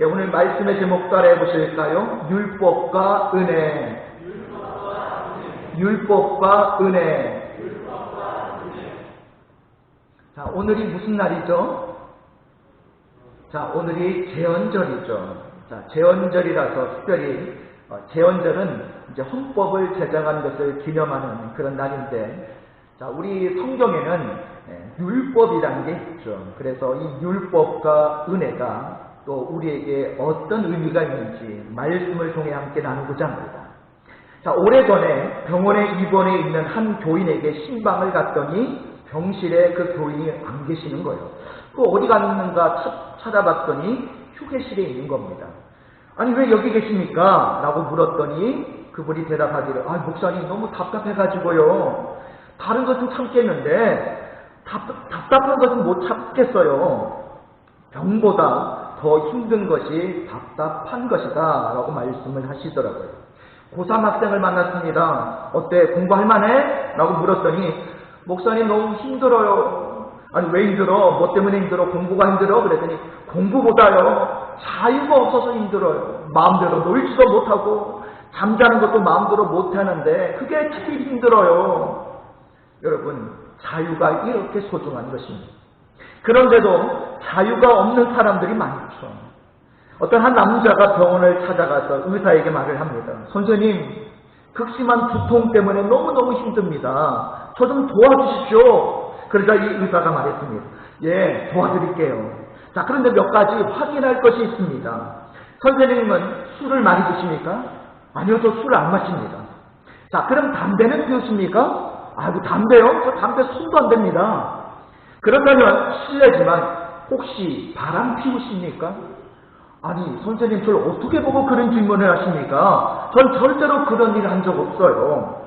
오늘 말씀의 제목 따라해 보실까요? 율법과 은혜. 율법과 은혜. 자, 오늘이 무슨 날이죠? 자, 오늘이 제헌절이죠. 자, 제헌절이라서 특별히 제헌절은 이제 헌법을 제정한 것을 기념하는 그런 날인데, 자, 우리 성경에는 율법이라는 게 있죠. 그래서 이 율법과 은혜가 또 우리에게 어떤 의미가 있는지 말씀을 통해 함께 나누고자 합니다. 자, 오래전에 병원에 입원해 있는 한 교인에게 신방을 갔더니 병실에 그 교인이 안 계시는 거예요. 그 어디 갔는가 찾아봤더니 휴게실에 있는 겁니다. 아니, 왜 여기 계십니까? 라고 물었더니 그분이 대답하기를, 목사님 너무 답답해가지고요. 다른 것은 참겠는데 답답한 것은 못 참겠어요. 병보다 더 힘든 것이 답답한 것이다 라고 말씀을 하시더라고요. 고3 학생을 만났습니다. 어때? 공부할 만해? 라고 물었더니 목사님 너무 힘들어요. 아니, 왜 힘들어? 뭐 때문에 힘들어? 공부가 힘들어? 그랬더니 공부보다요, 자유가 없어서 힘들어요. 마음대로 놀지도 못하고 잠자는 것도 마음대로 못하는데 그게 제일 힘들어요. 여러분, 자유가 이렇게 소중한 것입니다. 그런데도 자유가 없는 사람들이 많죠. 어떤 한 남자가 병원을 찾아가서 의사에게 말을 합니다. 선생님, 극심한 두통 때문에 너무너무 힘듭니다. 저 좀 도와주십시오. 그러자 이 의사가 말했습니다. 예, 도와드릴게요. 자, 그런데 몇 가지 확인할 것이 있습니다. 선생님은 술을 많이 드십니까? 아니요, 저 술을 안 마십니다. 자, 그럼 담배는 피우십니까? 담배요? 저 담배 손도 안 댑니다. 그렇다면 실례지만 혹시 바람 피우십니까? 아니, 선생님 저를 어떻게 보고 그런 질문을 하십니까? 전 절대로 그런 일 한 적 없어요.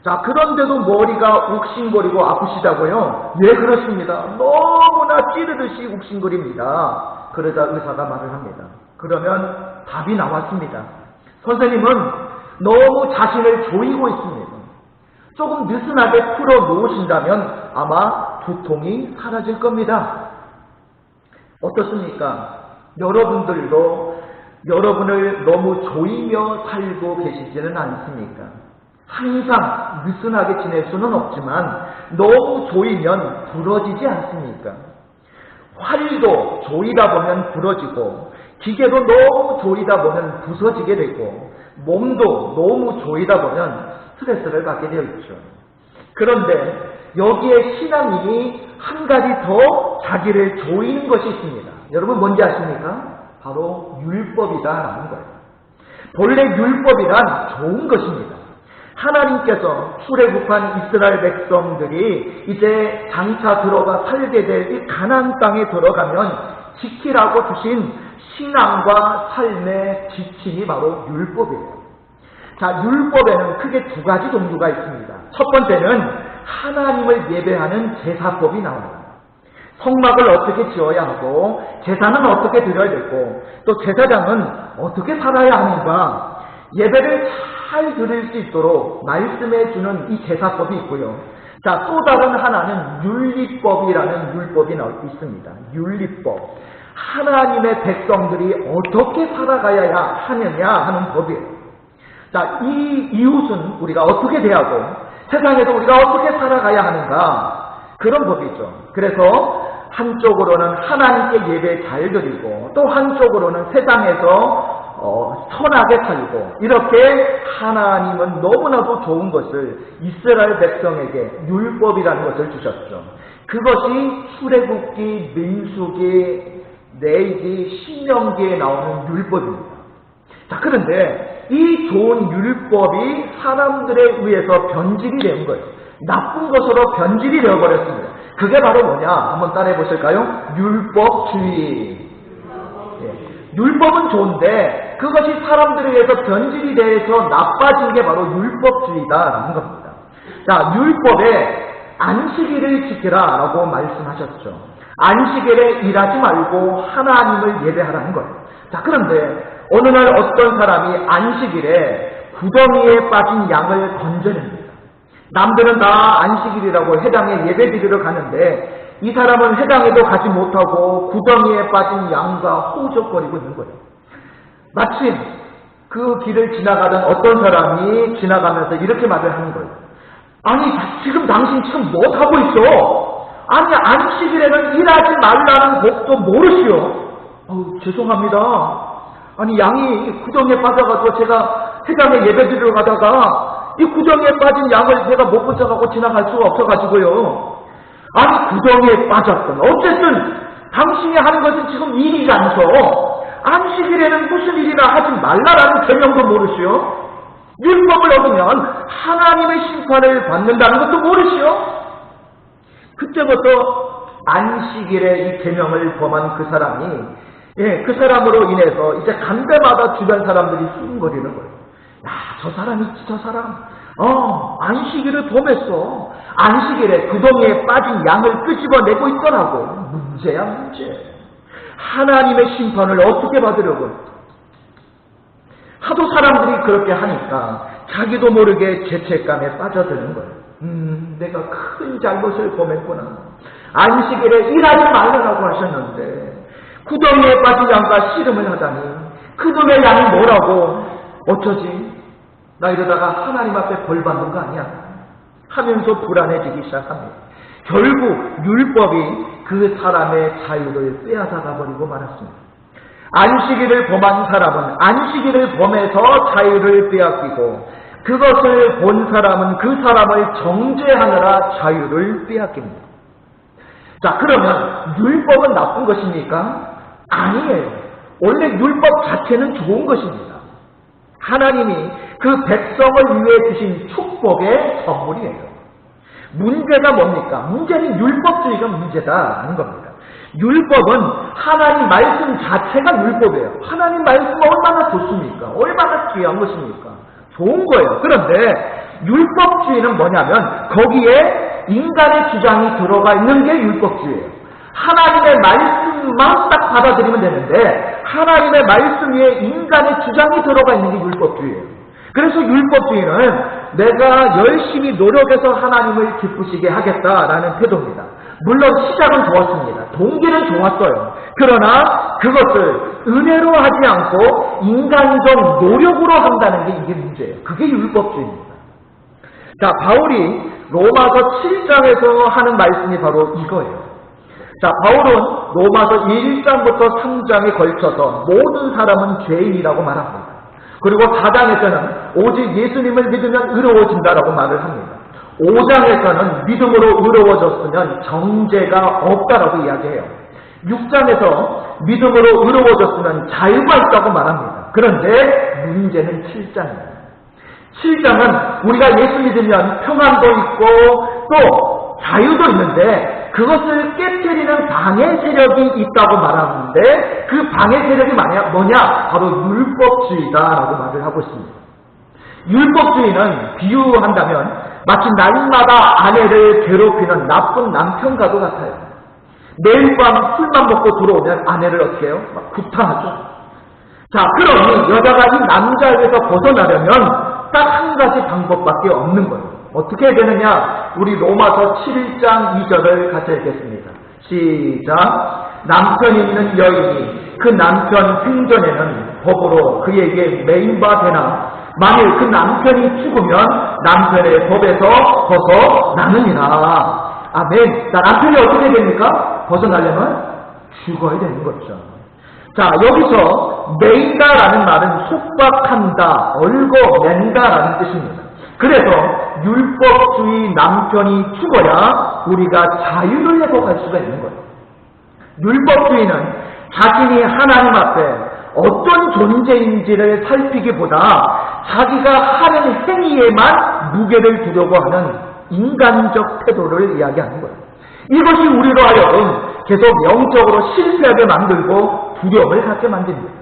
자, 그런데도 머리가 욱신거리고 아프시다고요? 예, 그렇습니다. 너무나 찌르듯이 욱신거립니다. 그러자 의사가 말을 합니다. 그러면 답이 나왔습니다. 선생님은 너무 자신을 조이고 있습니다. 조금 느슨하게 풀어 놓으신다면 아마 두통이 사라질 겁니다. 어떻습니까? 여러분들도 여러분을 너무 조이며 살고 계시지는 않습니까? 항상 느슨하게 지낼 수는 없지만 너무 조이면 부러지지 않습니까? 활도 조이다 보면 부러지고 기계도 너무 조이다 보면 부서지게 되고 몸도 너무 조이다 보면 스트레스를 받게 되어 있죠. 그런데 여기에 신앙인이 한 가지 더 자기를 조이는 것이 있습니다. 여러분 뭔지 아십니까? 바로 율법이다라는 거예요. 본래 율법이란 좋은 것입니다. 하나님께서 출애굽한 이스라엘 백성들이 이제 장차 들어가 살게 될 이 가나안 땅에 들어가면 지키라고 주신 신앙과 삶의 지침이 바로 율법이에요. 자, 율법에는 크게 두 가지 종류가 있습니다. 첫 번째는 하나님을 예배하는 제사법이 나옵니다. 성막을 어떻게 지어야 하고 제사는 어떻게 드려야 되고 또 제사장은 어떻게 살아야 하는가, 예배를 잘 드릴 수 있도록 말씀해 주는 이 제사법이 있고요. 자, 또 다른 하나는 율리법이라는 율법이 있습니다. 율리법. 하나님의 백성들이 어떻게 살아가야 하느냐 하는 법이에요. 자, 이 이웃은 우리가 어떻게 대하고 세상에서 우리가 어떻게 살아가야 하는가, 그런 법이죠. 그래서 한쪽으로는 하나님께 예배 잘 드리고 또 한쪽으로는 세상에서 선하게 살고, 이렇게 하나님은 너무나도 좋은 것을 이스라엘 백성에게 율법이라는 것을 주셨죠. 그것이 출애굽기, 민수기, 레위기, 신명기에 나오는 율법입니다. 자, 그런데 이 좋은 율법이 사람들에 의해서 변질이 된 거예요. 나쁜 것으로 변질이 되어버렸습니다. 그게 바로 뭐냐? 한번 따라해 보실까요? 율법주의. 율법은 좋은데 그것이 사람들에 의해서 변질이 돼서 나빠진 게 바로 율법주의다라는 겁니다. 자, 율법에 안식일을 지키라 라고 말씀하셨죠. 안식일에 일하지 말고 하나님을 예배하라는 거예요. 자, 그런데 어느 날 어떤 사람이 안식일에 구덩이에 빠진 양을 건져냅니다. 남들은 다 안식일이라고 회당에 예배 드리러 가는데 이 사람은 회당에도 가지 못하고 구덩이에 빠진 양과 호적거리고 있는 거예요. 마침 그 길을 지나가던 어떤 사람이 지나가면서 이렇게 말을 하는 거예요. 아니, 지금 당신 지금 뭐 하고 있어? 아니, 안식일에는 일하지 말라는 법도 모르시오? 죄송합니다. 아니, 양이 구덩이에 빠져가지고 제가 회당에 예배드리러 가다가 이 구덩이에 빠진 양을 내가 못 붙여갖고 지나갈 수가 없어가지고요. 아니, 구덩이에 빠졌던 어쨌든 당신이 하는 것은 지금 일이지 않소. 안식일에는 무슨 일이나 하지 말라라는 계명도 모르시오. 율법을 어기면 하나님의 심판을 받는다는 것도 모르시오. 그때부터 안식일에 이 계명을 범한 그 사람이 그 사람으로 인해서 이제 간데마다 주변 사람들이 수군거리는 거예요. 야, 저 사람 있지, 저 사람. 안식일을 범했어. 안식일에 구덩이에 빠진 양을 끄집어내고 있더라고. 문제야, 문제. 하나님의 심판을 어떻게 받으려고? 하도 사람들이 그렇게 하니까 자기도 모르게 죄책감에 빠져드는 거예요. 내가 큰 잘못을 범했구나. 안식일에 일하지 말라고 하셨는데 구덩이에 빠진 양과 씨름을 하다니 그놈의 양이 뭐라고? 어쩌지? 나 이러다가 하나님 앞에 벌 받는 거 아니야? 하면서 불안해지기 시작합니다. 결국 율법이 그 사람의 자유를 빼앗아가 버리고 말았습니다. 안식일을 범한 사람은 안식일을 범해서 자유를 빼앗기고 그것을 본 사람은 그 사람을 정죄하느라 자유를 빼앗깁니다. 자, 그러면 율법은 나쁜 것입니까? 아니에요. 원래 율법 자체는 좋은 것입니다. 하나님이 그 백성을 위해 주신 축복의 선물이에요. 문제가 뭡니까? 문제는 율법주의가 문제다라는 겁니다. 율법은 하나님 말씀 자체가 율법이에요. 하나님 말씀은 얼마나 좋습니까? 얼마나 귀한 것입니까? 좋은 거예요. 그런데 율법주의는 뭐냐면 거기에 인간의 주장이 들어가 있는 게 율법주의예요. 하나님의 말씀만 딱 받아들이면 되는데 하나님의 말씀 위에 인간의 주장이 들어가 있는 게 율법주의예요. 그래서 율법주의는 내가 열심히 노력해서 하나님을 기쁘시게 하겠다라는 태도입니다. 물론 시작은 좋았습니다. 동기는 좋았어요. 그러나 그것을 은혜로 하지 않고 인간적 노력으로 한다는 게 이게 문제예요. 그게 율법주의입니다. 자, 바울이 로마서 7장에서 하는 말씀이 바로 이거예요. 자, 바울은 로마서 1장부터 3장에 걸쳐서 모든 사람은 죄인이라고 말합니다. 그리고 4장에서는 오직 예수님을 믿으면 의로워진다라고 말을 합니다. 5장에서는 믿음으로 의로워졌으면 정죄가 없다라고 이야기해요. 6장에서 믿음으로 의로워졌으면 자유가 있다고 말합니다. 그런데 문제는 7장입니다. 7장은 우리가 예수 믿으면 평안도 있고 또 자유도 있는데 그것을 깨뜨리는 방해 세력이 있다고 말하는데 그 방해 세력이 뭐냐? 바로 율법주의다라고 말을 하고 있습니다. 율법주의는 비유한다면 마치 날마다 아내를 괴롭히는 나쁜 남편과도 같아요. 매일 밤 술만 먹고 들어오면 아내를 어떻게 해요? 막 구타하죠. 자, 그러니 여자가 이 남자에게서 벗어나려면 딱 한 가지 방법밖에 없는 거예요. 어떻게 해야 되느냐? 우리 로마서 7장 2절을 같이 읽겠습니다. 시작. 남편 있는 여인이 그 남편 생전에는 법으로 그에게 매인바 되나 만일 그 남편이 죽으면 남편의 법에서 벗어나느니라. 아멘. 자, 남편이 어떻게 됩니까? 벗어나려면 죽어야 되는 거죠. 자, 여기서 매인다라는 말은 속박한다, 얽어맨다라는 뜻입니다. 그래서 율법주의 남편이 죽어야 우리가 자유를 회복할 수가 있는 거예요. 율법주의는 자신이 하나님 앞에 어떤 존재인지를 살피기보다 자기가 하는 행위에만 무게를 두려고 하는 인간적 태도를 이야기하는 거예요. 이것이 우리로 하여금 계속 영적으로 실패하게 만들고 두려움을 갖게 만듭니다.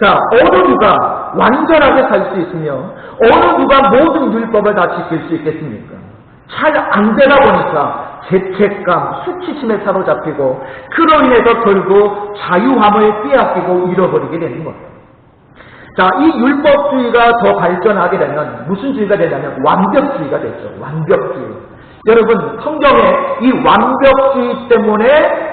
자, 어느 누가 완전하게 살 수 있으며 어느 누가 모든 율법을 다 지킬 수 있겠습니까? 잘 안 되다 보니까 죄책감, 수치심에 사로잡히고 그로 인해서 결국 자유함을 빼앗기고 잃어버리게 되는 거예요. 자, 이 율법주의가 더 발전하게 되면 무슨 주의가 되냐면 완벽주의가 되죠. 완벽주의. 여러분, 성경에 이 완벽주의 때문에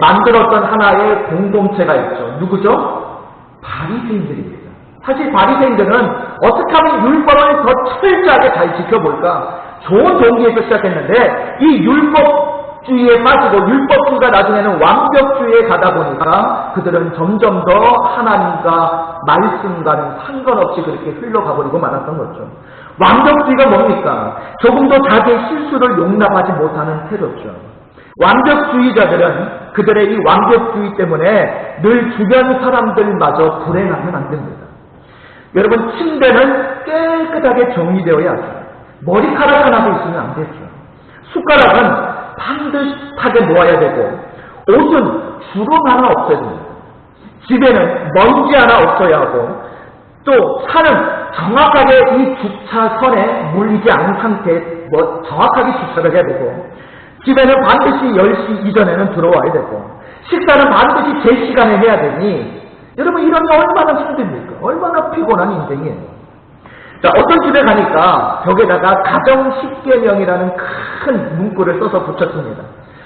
만들었던 하나의 공동체가 있죠. 누구죠? 바리새인들입니다. 사실 바리새인들은 어떻게 하면 율법을 더 철저하게 잘 지켜볼까? 좋은 동기에서 시작했는데 이 율법주의에 빠지고 율법주의가 나중에는 완벽주의에 가다 보니까 그들은 점점 더 하나님과 말씀과는 상관없이 그렇게 흘러가버리고 말았던 거죠. 완벽주의가 뭡니까? 조금도 자기의 실수를 용납하지 못하는 태도죠. 완벽주의자들은 그들의 이 완벽주의 때문에 늘 주변 사람들마저 불행하면 안 됩니다. 여러분, 침대는 깨끗하게 정리되어야 하죠. 머리카락 하나도 있으면 안 되죠. 숟가락은 반듯하게 놓아야 되고, 옷은 주름 하나 없어야 됩니다. 집에는 먼지 하나 없어야 하고, 또 차는 정확하게 이 주차선에 물리지 않은 상태에 정확하게 주차를 해야 되고, 집에는 반드시 10시 이전에는 들어와야 되고, 식사는 반드시 제 시간에 해야 되니, 여러분, 이러면 얼마나 힘듭니까? 얼마나 피곤한 인생이에요. 자, 어떤 집에 가니까 벽에다가 가정십계명이라는 큰 문구를 써서 붙였습니다.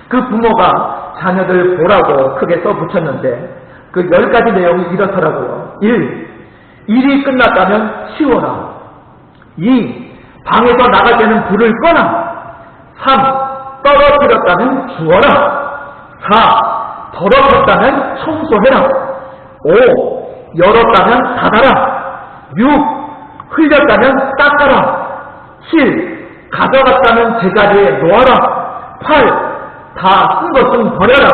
그 부모가 자녀들 보라고 크게 써 붙였는데 그 10가지 내용이 이렇더라고요. 1. 일이 끝났다면 치워라. 2. 방에서 나갈 때는 불을 꺼라. 3. 떨어뜨렸다면 주워라. 4. 더럽혔다면 청소해라. 5. 열었다면 닫아라. 6. 흘렸다면 닦아라. 7. 가져갔다면 제자리에 놓아라. 8. 다 쓴 것은 버려라.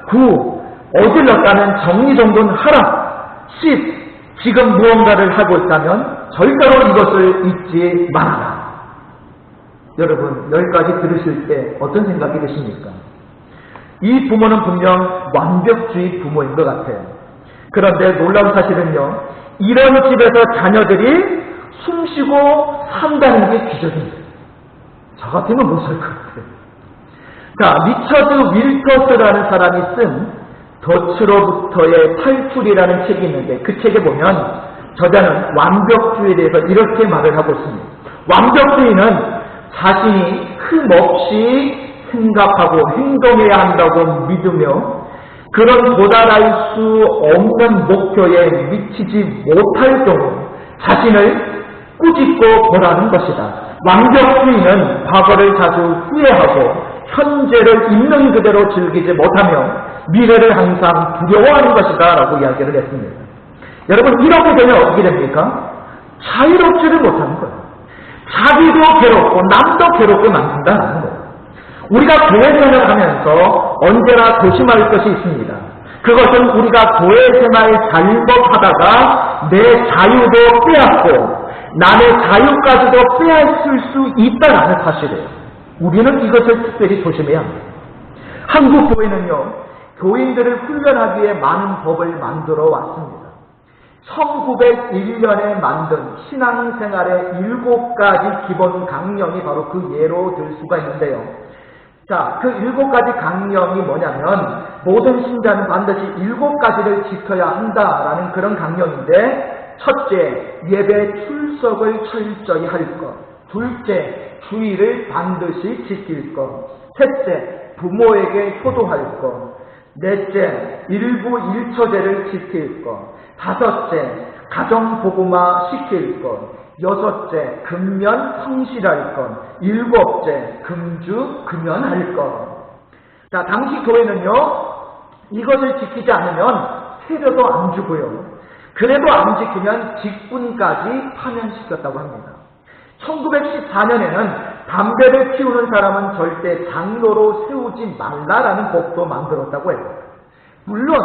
9. 어질렀다면 정리정돈 하라. 10. 지금 무언가를 하고 있다면 절대로 이것을 잊지 말아라. 여러분, 10가지 들으실 때 어떤 생각이 드십니까? 이 부모는 분명 완벽주의 부모인 것 같아요. 그런데 놀라운 사실은요, 이런 집에서 자녀들이 숨쉬고 산다는 게 기적입니다. 저 같으면 못 살 것 같아요. 자, 리처드 윌터스라는 사람이 쓴 덫으로부터의 탈출이라는 책이 있는데 그 책에 보면 저자는 완벽주의에 대해서 이렇게 말을 하고 있습니다. 완벽주의는 자신이 흠없이 생각하고 행동해야 한다고 믿으며 그런 도달할 수 없는 목표에 미치지 못할 경우 자신을 꾸짖고 보라는 것이다. 완벽주의는 과거를 자주 후회하고 현재를 있는 그대로 즐기지 못하며 미래를 항상 두려워하는 것이다 라고 이야기를 했습니다. 여러분, 이렇게 되면 어떻게 됩니까? 자유롭지를 못하는 거예요. 자기도 괴롭고 남도 괴롭게 만든다는 거예요. 우리가 교회 생활을 하면서 언제나 조심할 것이 있습니다. 그것은 우리가 교회 생활 잘못하다가 내 자유도 빼앗고 남의 자유까지도 빼앗을 수 있다는 사실이에요. 우리는 이것을 특별히 조심해야 합니다. 한국 교회는요, 교인들을 훈련하기 위해 많은 법을 만들어 왔습니다. 1901년에 만든 신앙생활의 7가지 기본 강령이 바로 그 예로 들 수가 있는데요. 자, 그 7가지 강령이 뭐냐면 모든 신자는 반드시 7가지를 지켜야 한다라는 그런 강령인데, 첫째, 예배 출석을 철저히 할 것. 둘째, 주의를 반드시 지킬 것. 셋째, 부모에게 효도할 것. 넷째, 일부 일처제를 지킬 것. 다섯째, 가정복음화 시킬 것. 여섯째, 금면 성실할 것. 일곱째, 금주 금연할 것. 자, 당시 교회는요, 이것을 지키지 않으면 세례도 안 주고요. 그래도 안 지키면 직분까지 파면시켰다고 합니다. 1914년에는 담배를 피우는 사람은 절대 장로로 세우지 말라라는 법도 만들었다고 해요. 물론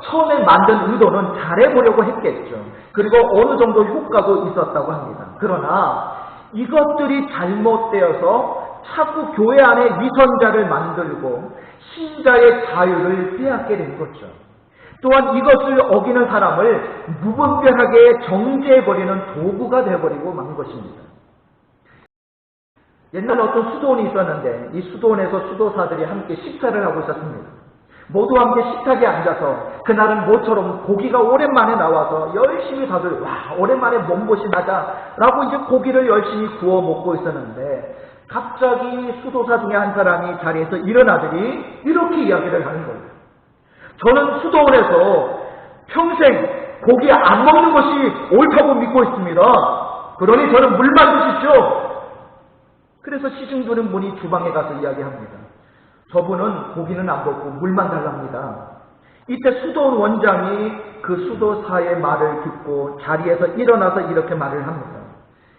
처음에 만든 의도는 잘해보려고 했겠죠. 그리고 어느 정도 효과도 있었다고 합니다. 그러나 이것들이 잘못되어서 자꾸 교회 안에 위선자를 만들고 신자의 자유를 빼앗게 된 거죠. 또한 이것을 어기는 사람을 무분별하게 정죄해버리는 도구가 되어버리고 만 것입니다. 옛날에 어떤 수도원이 있었는데 이 수도원에서 수도사들이 함께 식사를 하고 있었습니다. 모두 함께 식탁에 앉아서 그날은 모처럼 고기가 오랜만에 나와서 열심히 다들 오랜만에 몸보신 하자 라고 이제 고기를 열심히 구워 먹고 있었는데 갑자기 수도사 중에 한 사람이 자리에서 일어나더니 이렇게 이야기를 하는 거예요. 저는 수도원에서 평생 고기 안 먹는 것이 옳다고 믿고 있습니다. 그러니 저는 물만 주십시오. 그래서 시중 두는 분이 주방에 가서 이야기합니다. 저분은 고기는 안 먹고 물만 달랍니다. 이때 수도원 원장이 그 수도사의 말을 듣고 자리에서 일어나서 이렇게 말을 합니다.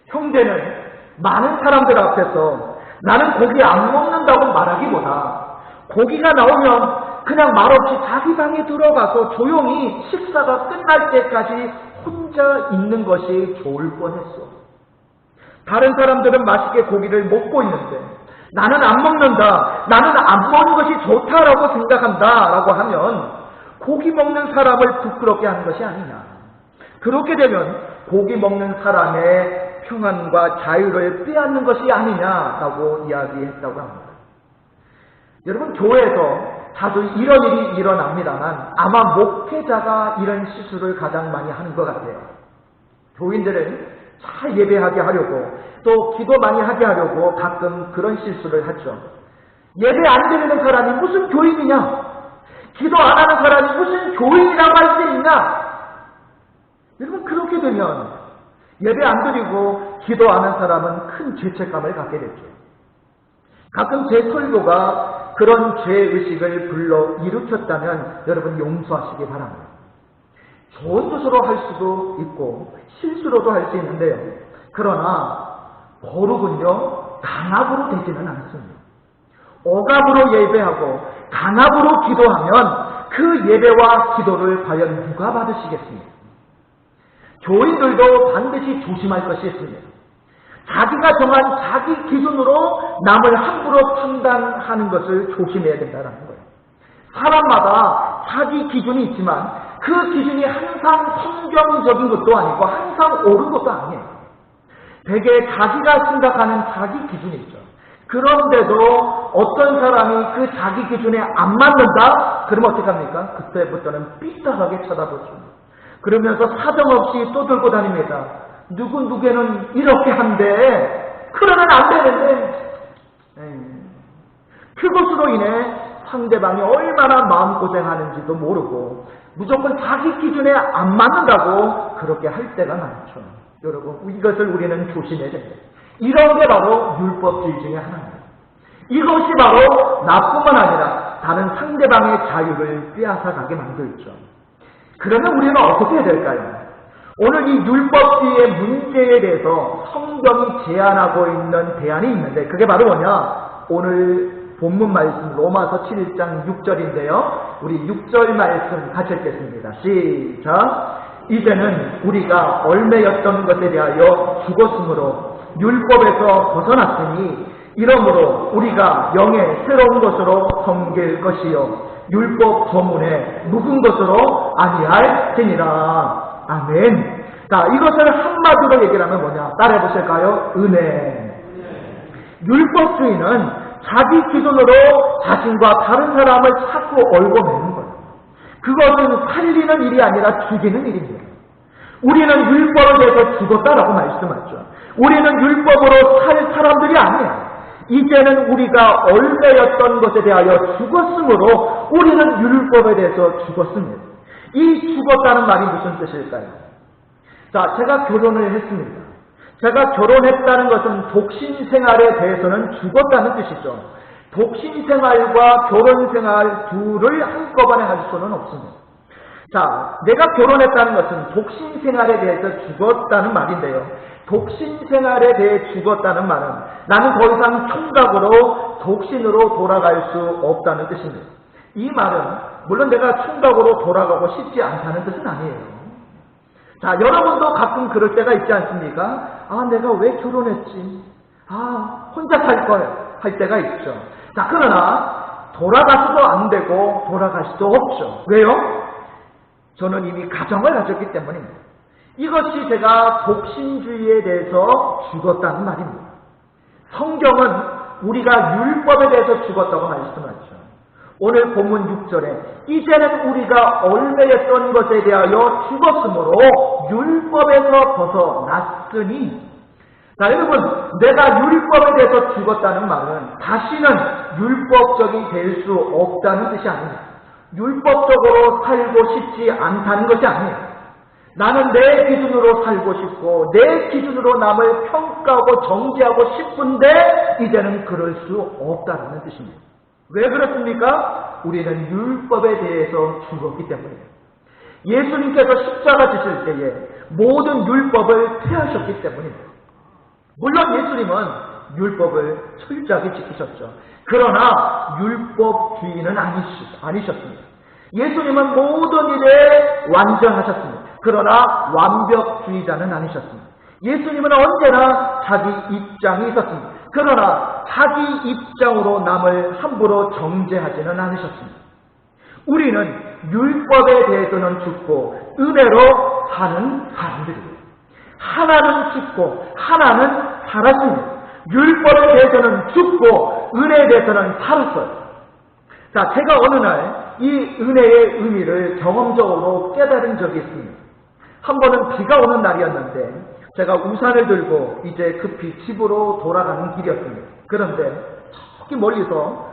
형제는 많은 사람들 앞에서 나는 고기 안 먹는다고 말하기보다 고기가 나오면 그냥 말없이 자기 방에 들어가서 조용히 식사가 끝날 때까지 혼자 있는 것이 좋을 뻔했어. 다른 사람들은 맛있게 고기를 먹고 있는데 나는 안 먹는다, 나는 안 먹는 것이 좋다라고 생각한다 라고 하면 고기 먹는 사람을 부끄럽게 하는 것이 아니냐. 그렇게 되면 고기 먹는 사람의 평안과 자유를 빼앗는 것이 아니냐라고 이야기했다고 합니다. 여러분, 교회에서 자주 이런 일이 일어납니다만 아마 목회자가 이런 실수를 가장 많이 하는 것 같아요. 교인들은 잘 예배하게 하려고 또 기도 많이 하게 하려고 가끔 그런 실수를 하죠. 예배 안 드리는 사람이 무슨 교인이냐? 기도 안 하는 사람이 무슨 교인이라고 할 수 있냐? 여러분, 그렇게 되면 예배 안 드리고 기도 안 한 사람은 큰 죄책감을 갖게 되죠. 가끔 제 설교가 그런 죄의식을 불러 일으켰다면 여러분 용서하시기 바랍니다. 좋은 뜻으로 할 수도 있고 실수로도 할 수 있는데요. 그러나 거룩은요 강압으로 되지는 않습니다. 억압으로 예배하고 강압으로 기도하면 그 예배와 기도를 과연 누가 받으시겠습니까? 교인들도 반드시 조심할 것이 있습니다. 자기가 정한 자기 기준으로 남을 함부로 판단하는 것을 조심해야 된다는 거예요. 사람마다 자기 기준이 있지만 그 기준이 항상 성경적인 것도 아니고 항상 옳은 것도 아니에요. 대개 자기가 생각하는 자기 기준이 있죠. 그런데도 어떤 사람이 그 자기 기준에 안 맞는다? 그러면 어떻게 합니까? 그때부터는 삐딱하게 쳐다보죠. 그러면서 사정없이 또 들고 다닙니다. 누구는 이렇게 한대. 그러면 안 되는데. 그것으로 인해 상대방이 얼마나 마음고생하는지도 모르고 무조건 자기 기준에 안 맞는다고 그렇게 할 때가 많죠. 여러분, 이것을 우리는 조심해야 됩니다. 이런 게 바로 율법주의 중에 하나입니다. 이것이 바로 나뿐만 아니라 다른 상대방의 자유를 빼앗아가게 만들죠. 그러면 우리는 어떻게 해야 될까요? 오늘 이 율법주의의 문제에 대해서 성경이 제안하고 있는 대안이 있는데 그게 바로 뭐냐? 오늘 본문 말씀 로마서 7장 6절인데요. 우리 6절 말씀 같이 읽겠습니다. 시작! 이제는 우리가 얼매였던 것에 대하여 죽었으므로 율법에서 벗어났으니 이러므로 우리가 영의 새로운 것으로 섬길 것이요 율법 조문에 묵은 것으로 아니할지니라. 아멘. 자, 이것을 한마디로 얘기를 하면 뭐냐? 따라해 보실까요? 은혜. 율법주의는 자기 기준으로 자신과 다른 사람을 자꾸 얽어매는 거예요. 그것은 살리는 일이 아니라 죽이는 일입니다. 우리는 율법에 대해서 죽었다라고 말씀하죠. 우리는 율법으로 살 사람들이 아니에요. 이제는 우리가 얼매였던 것에 대하여 죽었으므로 우리는 율법에 대해서 죽었습니다. 이 죽었다는 말이 무슨 뜻일까요? 자, 제가 결혼을 했습니다. 제가 결혼했다는 것은 독신생활에 대해서는 죽었다는 뜻이죠. 독신생활과 결혼생활 둘을 한꺼번에 할 수는 없습니다. 자, 내가 결혼했다는 것은 독신생활에 대해서 죽었다는 말인데요. 독신생활에 대해 죽었다는 말은 나는 더 이상 총각으로 독신으로 돌아갈 수 없다는 뜻입니다. 이 말은 물론 내가 총각으로 돌아가고 싶지 않다는 뜻은 아니에요. 자, 여러분도 가끔 그럴 때가 있지 않습니까? 아, 내가 왜 결혼했지? 아, 혼자 살 걸 할 때가 있죠. 자, 그러나 돌아가서도 안 되고 돌아갈 수도 없죠. 왜요? 저는 이미 가정을 가졌기 때문입니다. 이것이 제가 독신주의에 대해서 죽었다는 말입니다. 성경은 우리가 율법에 대해서 죽었다고 말씀하죠. 오늘 본문 6절에 이제는 우리가 얼매였던 것에 대하여 죽었으므로 율법에서 벗어났으니 자, 여러분, 내가 율법에 대해서 죽었다는 말은 다시는 율법적이 될 수 없다는 뜻이 아닙니다. 율법적으로 살고 싶지 않다는 것이 아니에요. 나는 내 기준으로 살고 싶고 내 기준으로 남을 평가하고 정죄하고 싶은데 이제는 그럴 수 없다는 뜻입니다. 왜 그렇습니까? 우리는 율법에 대해서 죽었기 때문이에요. 예수님께서 십자가 지실 때에 모든 율법을 폐하셨기 때문입니다. 물론 예수님은 율법을 철저하게 지키셨죠. 그러나 율법주의는 아니셨습니다. 예수님은 모든 일에 완전하셨습니다. 그러나 완벽주의자는 아니셨습니다. 예수님은 언제나 자기 입장이 있었습니다. 그러나 자기 입장으로 남을 함부로 정죄하지는 않으셨습니다. 우리는 율법에 대해서는 죽고 은혜로 사는 사람들입니다. 하나는 죽고 하나는 살았습니다. 율법에 대해서는 죽고 은혜에 대해서는 살았어요. 자, 제가 어느 날 이 은혜의 의미를 경험적으로 깨달은 적이 있습니다. 한 번은 비가 오는 날이었는데 제가 우산을 들고 이제 급히 집으로 돌아가는 길이었습니다. 그런데 저기 멀리서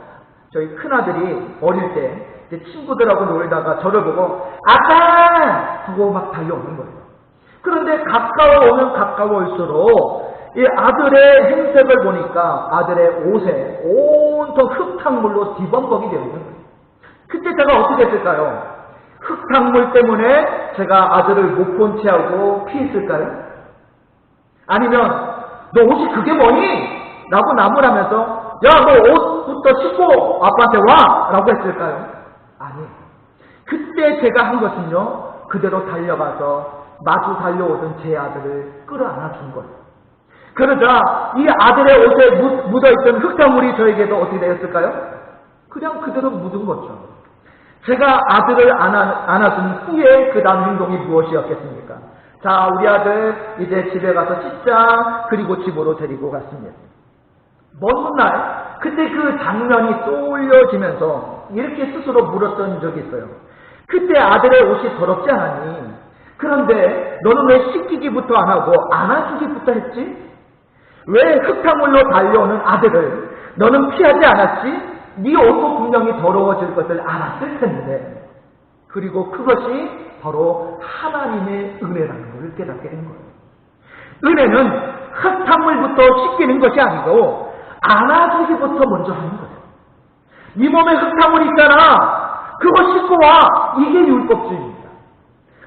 저희 큰아들이 어릴 때 이제 친구들하고 놀다가 저를 보고 아빠! 하고 막 달려오는 거예요. 그런데 가까워올수록 이 아들의 행색을 보니까 아들의 옷에 온통 흙탕물로 뒤범벅이 되어 있는 거예요. 그때 제가 어떻게 했을까요? 흙탕물 때문에 제가 아들을 못 본 채 하고 피했을까요? 아니면 너 옷이 그게 뭐니? 라고 나무라면서 야, 너 옷부터 씻고 아빠한테 와! 라고 했을까요? 아니에요. 그때 제가 한 것은요, 그대로 달려가서 마주 달려오던 제 아들을 끌어안아 준 거예요. 그러자 이 아들의 옷에 묻어있던 흙탕물이 저에게도 어떻게 되었을까요? 그냥 그대로 묻은 거죠. 제가 아들을 안아준 후에 그 다음 행동이 무엇이었겠습니까? 자, 우리 아들 이제 집에 가서 씻자. 그리고 집으로 데리고 갔습니다. 먼 훗날 그때 그 장면이 떠올려지면서 이렇게 스스로 물었던 적이 있어요. 그때 아들의 옷이 더럽지 않았니? 그런데 너는 왜 씻기기부터 안 하고 안아주기부터 했지? 왜 흙탕물로 달려오는 아들을 너는 피하지 않았지? 네 옷도 분명히 더러워질 것을 알았을 텐데. 그리고 그것이 바로 하나님의 은혜라는 것을 깨닫게 된 거예요. 은혜는 흙탕물부터 씻기는 것이 아니고 안아주기부터 먼저 하는 거예요. 네 몸에 흙탕물 있잖아. 그거 씻고 와. 이게 율법주의입니다.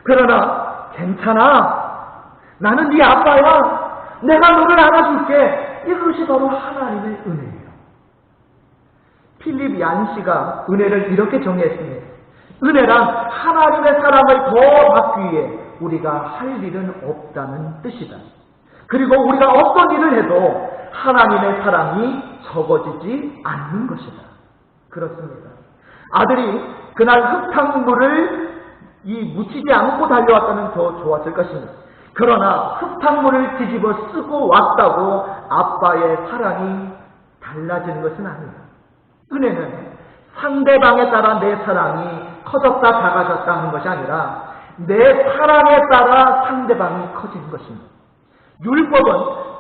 그러나 괜찮아. 나는 네 아빠야. 내가 너를 안아줄게. 이것이 바로 하나님의 은혜예요. 필립 얀시가 은혜를 이렇게 정의했습니다. 은혜란 하나님의 사랑을 더 받기 위해 우리가 할 일은 없다는 뜻이다. 그리고 우리가 어떤 일을 해도 하나님의 사랑이 적어지지 않는 것이다. 그렇습니다. 아들이 그날 흙탕물을 묻히지 않고 달려왔다면 더 좋았을 것입니다. 그러나 흙탕물을 뒤집어 쓰고 왔다고 아빠의 사랑이 달라지는 것은 아닙니다. 은혜는 상대방에 따라 내 사랑이 커졌다 작아졌다 하는 것이 아니라 내 사랑에 따라 상대방이 커지는 것입니다. 율법은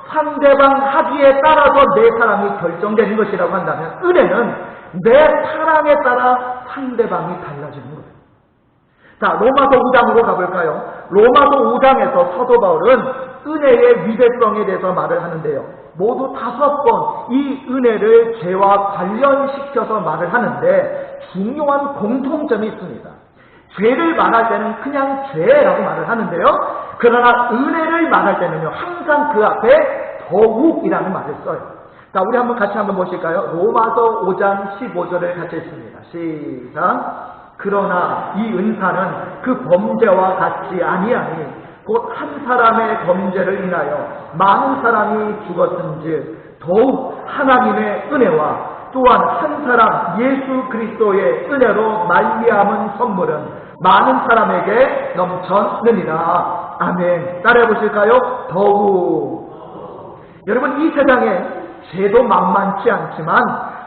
상대방 합의에 따라서 내 사랑이 결정되는 것이라고 한다면 은혜는 내 사랑에 따라 상대방이 달라지는 거예요. 자, 로마서 5장으로 가볼까요? 로마서 5장에서 사도 바울은 은혜의 위대성에 대해서 말을 하는데요. 모두 5번 이 은혜를 죄와 관련시켜서 말을 하는데 중요한 공통점이 있습니다. 죄를 말할 때는 그냥 죄라고 말을 하는데요. 그러나 은혜를 말할 때는요, 항상 그 앞에 더욱이라는 말을 써요. 자, 우리 같이 한번 보실까요? 로마서 5장 15절을 같이 읽습니다. 시작. 그러나 이 은사는 그 범죄와 같지 아니하니 곧 한 사람의 범죄를 인하여 많은 사람이 죽었은즉 더욱 하나님의 은혜와 또한 한 사람 예수 그리스도의 은혜로 말미암은 선물은 많은 사람에게 넘쳤느니라. 아멘. 따라해 보실까요? 더욱. 여러분, 이 세상에 죄도 만만치 않지만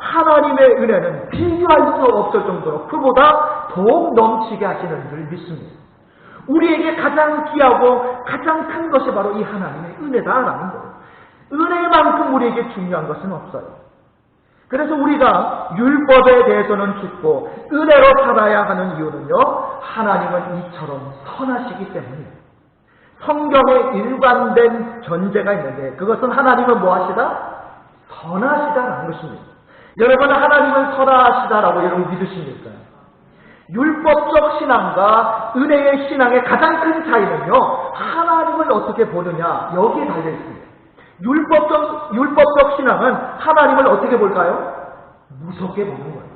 하나님의 은혜는 비교할 수 없을 정도로 그보다 더욱 넘치게 하시는 줄 믿습니다. 우리에게 가장 귀하고 가장 큰 것이 바로 이 하나님의 은혜다라는 거예요. 은혜만큼 우리에게 중요한 것은 없어요. 그래서 우리가 율법에 대해서는 죽고 은혜로 살아야 하는 이유는요, 하나님은 이처럼 선하시기 때문이에요. 성경에 일관된 전제가 있는데 그것은 하나님은 뭐하시다? 선하시다라는 것입니다. 여러분, 하나님은 선하시다라고 여러분 믿으십니까? 율법적 신앙과 은혜의 신앙의 가장 큰 차이는요, 하나님을 어떻게 보느냐, 여기에 달려 있습니다. 율법적 신앙은 하나님을 어떻게 볼까요? 무섭게 보는 거예요.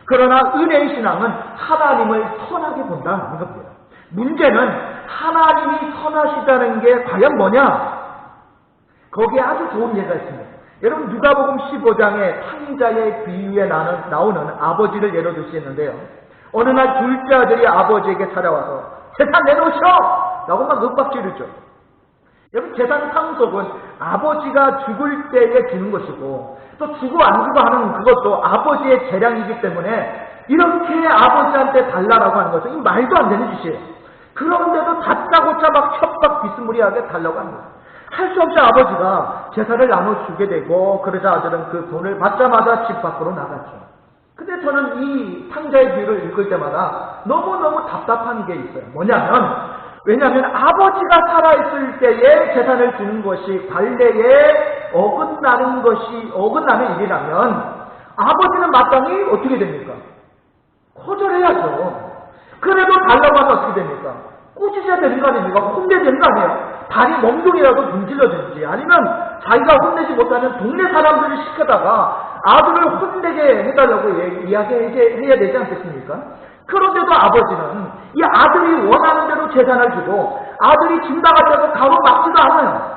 그러나 은혜의 신앙은 하나님을 선하게 본다는 겁니다. 문제는 하나님이 선하시다는 게 과연 뭐냐? 거기에 아주 좋은 예가 있습니다. 여러분, 누가복음 15장에 탕자의 비유에 나오는 아버지를 예로 들 수 있는데요. 어느 날 둘째 아들이 아버지에게 찾아와서 재산 내놓으셔! 라고 막 윽박지르죠. 여러분, 재산 상속은 아버지가 죽을 때에 주는 것이고 또 주고 안 주고 하는 그것도 아버지의 재량이기 때문에 이렇게 아버지한테 달라라고 하는 것은 이 말도 안 되는 짓이에요. 그런데도 다짜고짜 막 협박 비스무리하게 달라고 합니다. 할 수 없이 아버지가 재산을 나눠주게 되고 그러자 아들은 그 돈을 받자마자 집 밖으로 나갔죠. 근데 저는 이 탕자의 비유를 읽을 때마다 너무너무 답답한 게 있어요. 왜냐하면 아버지가 살아있을 때에 재산을 주는 것이 관례에 어긋나는 일이라면 아버지는 마땅히 어떻게 됩니까? 거절해야죠. 그래도 달라고 하면 어떻게 됩니까? 꾸짖어야 되는 거 아닙니까? 혼내야 되는 거 아니에요? 다리 멍둥이라도 문질러든지 아니면 자기가 혼내지 못하는 동네 사람들을 시켜다가 아들을 혼내게 해달라고 이야기해야 되지 않겠습니까? 그런데도 아버지는 이 아들이 원하는 대로 재산을 주고 아들이 집 나갔다고 가로막지도 않아요.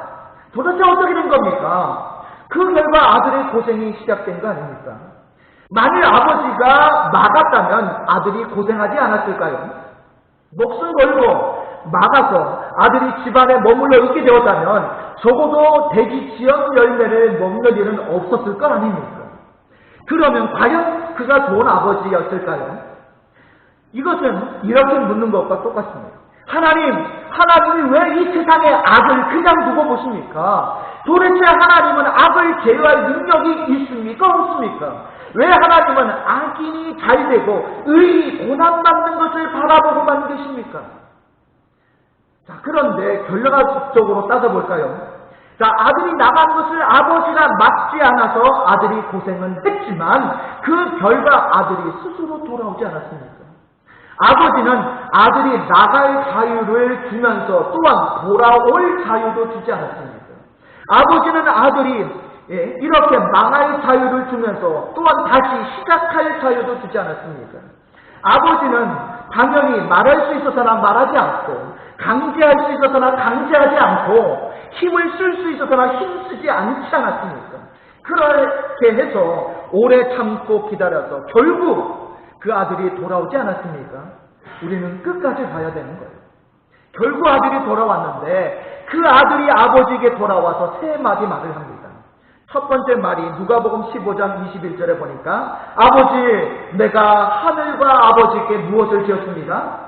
도대체 어떻게 된 겁니까? 그 결과 아들의 고생이 시작된 거 아닙니까? 만일 아버지가 막았다면 아들이 고생하지 않았을까요? 목숨 걸고 막아서 아들이 집안에 머물러 있게 되었다면 적어도 돼지 지역 열매를 먹는 일은 없었을 것 아닙니까? 그러면 과연 그가 좋은 아버지였을까요? 이것은 이렇게 묻는 것과 똑같습니다. 하나님이 왜 이 세상에 악을 그냥 두고 보십니까? 도대체 하나님은 악을 제어할 능력이 있습니까? 없습니까? 왜 하나님은 악인이 잘 되고 의인이 고난받는 것을 바라보고만 계십니까? 자, 그런데 결과적으로 따져볼까요? 자, 아들이 나간 것을 아버지가 막지 않아서 아들이 고생은 했지만 그 결과 아들이 스스로 돌아오지 않았습니까? 아버지는 아들이 나갈 자유를 주면서 또한 돌아올 자유도 주지 않았습니까? 아버지는 아들이 이렇게 망할 자유를 주면서 또한 다시 시작할 자유도 주지 않았습니까? 아버지는 당연히 말할 수 있어서나 말하지 않고 강제할 수 있어서나 강제하지 않고 힘을 쓸 수 있어서나 힘쓰지 않지 않았습니까? 그렇게 해서 오래 참고 기다려서 결국 그 아들이 돌아오지 않았습니까? 우리는 끝까지 봐야 되는 거예요. 결국 아들이 돌아왔는데 그 아들이 아버지에게 돌아와서 세 마디 말을 합니다. 첫 번째 말이 누가복음 15장 21절에 보니까 아버지, 내가 하늘과 아버지께 무엇을 지었습니다?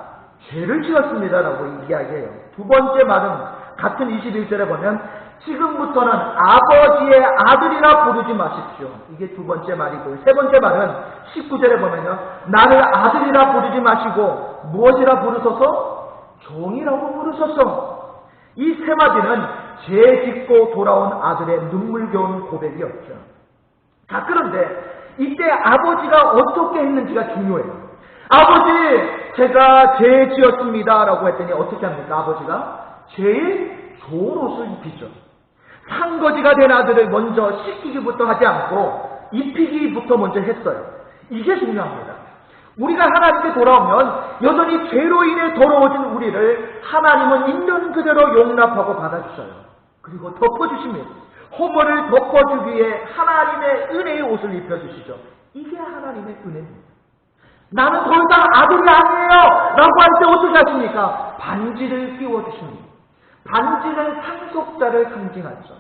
죄를 지었습니다 라고 이야기해요. 두 번째 말은 같은 21절에 보면 지금부터는 아버지의 아들이라 부르지 마십시오. 이게 두 번째 말이고, 세 번째 말은 19절에 보면요, 나를 아들이라 부르지 마시고 무엇이라 부르소서? 종이라고 부르소서. 이 세 마디는 죄 짓고 돌아온 아들의 눈물겨운 고백이었죠. 자, 그런데 이때 아버지가 어떻게 했는지가 중요해요. 아버지, 제가 죄 지었습니다 라고 했더니 어떻게 합니까? 아버지가 제일 좋은 옷을 입히죠. 상거지가 된 아들을 먼저 씻기기부터 하지 않고 입히기부터 먼저 했어요. 이게 중요합니다. 우리가 하나님께 돌아오면 여전히 죄로 인해 더러워진 우리를 하나님은 있는 그대로 용납하고 받아주셔요. 그리고 덮어주십니다. 허물을 덮어주기 위해 하나님의 은혜의 옷을 입혀주시죠. 이게 하나님의 은혜입니다. 나는 더 이상 아들이 아니에요 라고 할 때 어떻게 하십니까? 반지를 끼워주십니다. 반지는 상속자를 상징하죠.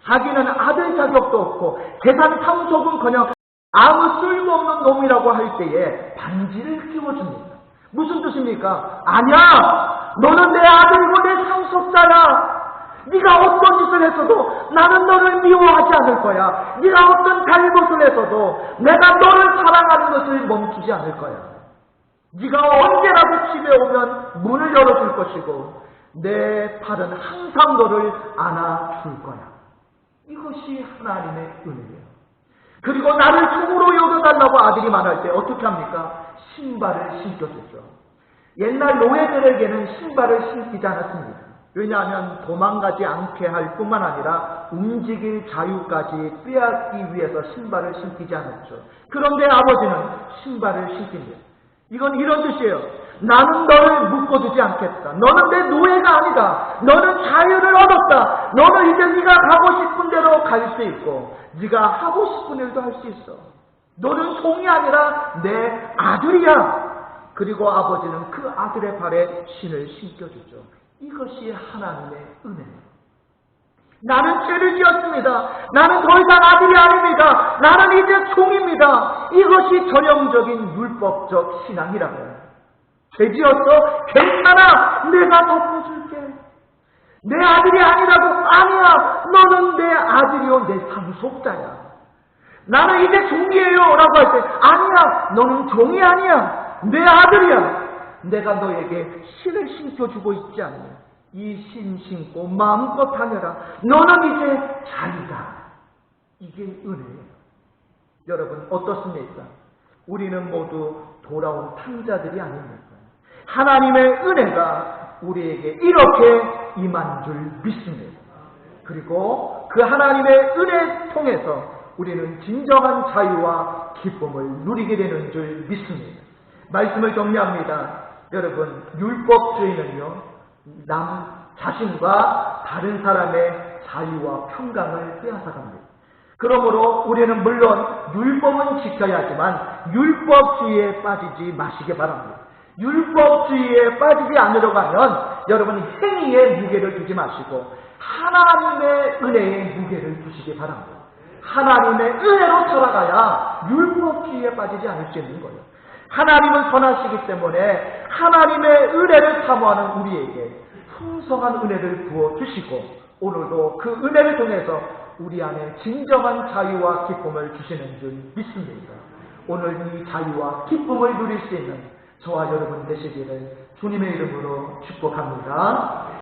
자기는 아들 자격도 없고 재산 상속은커녕 아무 쓸모없는 놈이라고 할 때에 반지를 끼워줍니다. 무슨 뜻입니까? 아니야! 너는 내 아들이고 내 상속자야! 네가 어떤 짓을 했어도 나는 너를 미워하지 않을 거야. 네가 어떤 잘못을 했어도 내가 너를 사랑하는 것을 멈추지 않을 거야. 네가 언제라도 집에 오면 문을 열어줄 것이고 내 팔은 항상 너를 안아줄 거야. 이것이 하나님의 은혜예요. 그리고 나를 종으로 여겨달라고 아들이 말할 때 어떻게 합니까? 신발을 신겨주죠. 옛날 노예들에게는 신발을 신기지 않았습니다. 왜냐하면 도망가지 않게 할 뿐만 아니라 움직일 자유까지 빼앗기 위해서 신발을 신기지 않았죠. 그런데 아버지는 신발을 신깁니다. 이건 이런 뜻이에요. 나는 너를 묶어두지 않겠다. 너는 내 노예가 아니다. 너는 자유를 얻었다. 너는 이제 네가 가고 싶은 대로 갈 수 있고 네가 하고 싶은 일도 할 수 있어. 너는 종이 아니라 내 아들이야. 그리고 아버지는 그 아들의 발에 신을 신겨주죠. 이것이 하나님의 은혜입니다. 나는 죄를 지었습니다. 나는 더 이상 아들이 아닙니다. 나는 이제 종입니다. 이것이 전형적인 율법적 신앙이라고요. 죄 지었어? 괜찮아. 내가 덮어줄게. 내 아들이 아니라고? 아니야. 너는 내 아들이요. 내 상속자야. 나는 이제 종이에요. 라고 할 때 아니야. 너는 종이 아니야. 내 아들이야. 내가 너에게 신을 신겨주고 있지 않냐. 이 신 신고 마음껏 다녀라. 너는 이제 자유다. 이게 은혜예요. 여러분 어떻습니까? 우리는 모두 돌아온 탕자들이 아닙니까? 하나님의 은혜가 우리에게 이렇게 임한 줄 믿습니다. 그리고 그 하나님의 은혜 통해서 우리는 진정한 자유와 기쁨을 누리게 되는 줄 믿습니다. 말씀을 정리합니다. 여러분, 율법주의는요, 남 자신과 다른 사람의 자유와 평강을 빼앗아갑니다. 그러므로 우리는 물론 율법은 지켜야 하지만 율법주의에 빠지지 마시기 바랍니다. 율법주의에 빠지지 않으려고 하면 여러분 행위에 무게를 두지 마시고 하나님의 은혜에 무게를 두시기 바랍니다. 하나님의 은혜로 살아가야 율법주의에 빠지지 않을 수 있는 거예요. 하나님은 선하시기 때문에 하나님의 은혜를 사모하는 우리에게 풍성한 은혜를 부어주시고 오늘도 그 은혜를 통해서 우리 안에 진정한 자유와 기쁨을 주시는 줄 믿습니다. 오늘 이 자유와 기쁨을 누릴 수 있는 저와 여러분 되시기를 주님의 이름으로 축복합니다.